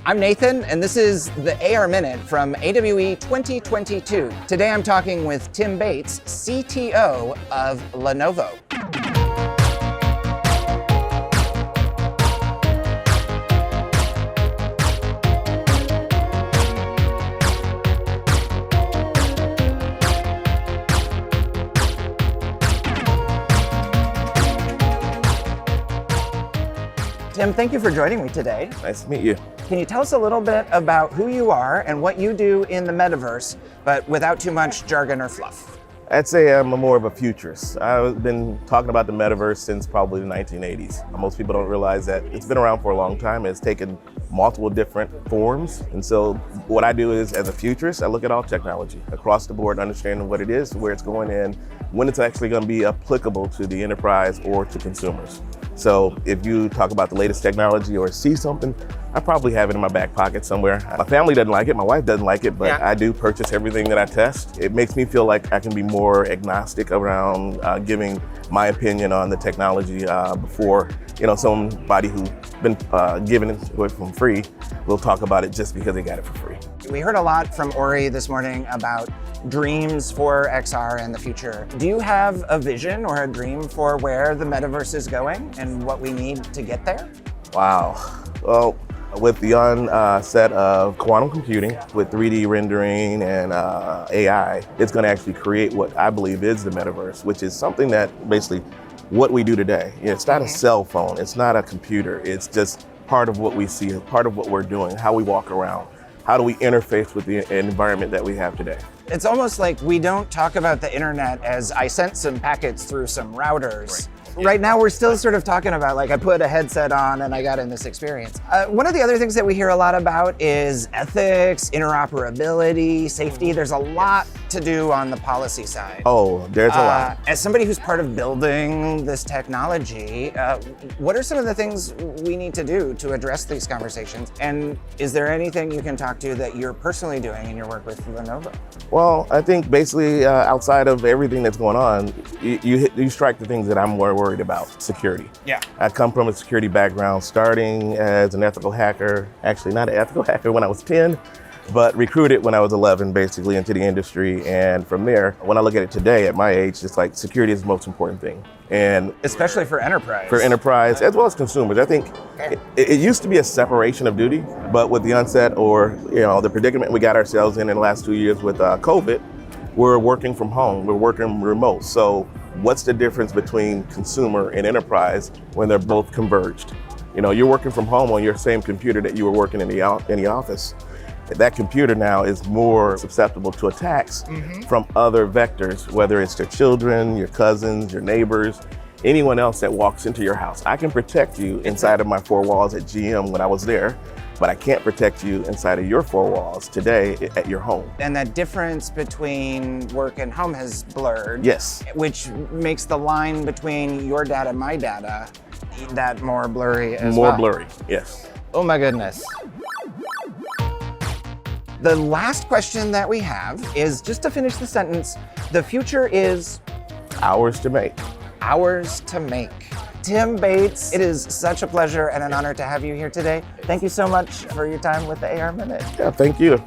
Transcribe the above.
I'm Nathan, and this is the AR Minute from AWE 2022. Today I'm talking with Tim Bates, CTO of Lenovo. Tim, thank you for joining me today. Nice to meet you. Can you tell us a little bit about who you are and what you do in the metaverse, but without too much jargon or fluff? I'd say I'm more of a futurist. I've been talking about the metaverse since probably the 1980s. Most people don't realize that it's been around for a long time. It's taken multiple different forms. And so what I do is, as a futurist, I look at all technology across the board, understanding what it is, where it's going in, when it's actually going to be applicable to the enterprise or to consumers. So if you talk about the latest technology or see something, I probably have it in my back pocket somewhere. My family doesn't like it, my wife doesn't like it, but I do purchase everything that I test. It makes me feel like I can be more agnostic around giving my opinion on the technology before, somebody who's been given it away from free will talk about it just because they got it for free. We heard a lot from Ori this morning about dreams for XR in the future. Do you have a vision or a dream for where the metaverse is going and what we need to get there? Wow. Well, with the onset of quantum computing, with 3D rendering and AI, it's going to actually create what I believe is the metaverse, which is something that basically what we do today. It's not a cell phone, it's not a computer, it's just part of what we see, part of what we're doing, how we walk around. How do we interface with the environment that we have today? It's almost like we don't talk about the internet as I sent some packets through some routers. Right now, we're still sort of talking about like I put a headset on and I got in this experience. One of the other things that we hear a lot about is ethics, interoperability, safety. There's a lot to do on the policy side. Oh, there's a lot. As somebody who's part of building this technology, what are some of the things we need to do to address these conversations? And is there anything you can talk to that you're personally doing in your work with Lenovo? Well, I think basically outside of everything that's going on, you strike the things that I'm more worried about. Security. Yeah. I come from a security background, starting as an ethical hacker, actually not an ethical hacker when I was 10, but recruited when I was 11 basically into the industry. And from there, when I look at it today at my age, it's like security is the most important thing. And especially for enterprise. For enterprise, as well as consumers. I think it used to be a separation of duty, but with the onset or the predicament we got ourselves in the last 2 years with COVID, we're working from home, we're working remote. So what's the difference between consumer and enterprise when they're both converged? You're working from home on your same computer that you were working in the office. That computer now is more susceptible to attacks from other vectors, whether it's your children, your cousins, your neighbors, anyone else that walks into your house. I can protect you inside of my four walls at GM when I was there, but I can't protect you inside of your four walls today at your home. And that difference between work and home has blurred. Yes. Which makes the line between your data and my data that more blurry as well. More blurry, yes. Oh my goodness. The last question that we have is, just to finish the sentence, the future is? Ours to make. Ours to make. Tim Bates, it is such a pleasure and an honor to have you here today. Thank you so much for your time with the AR Minute. Yeah, thank you.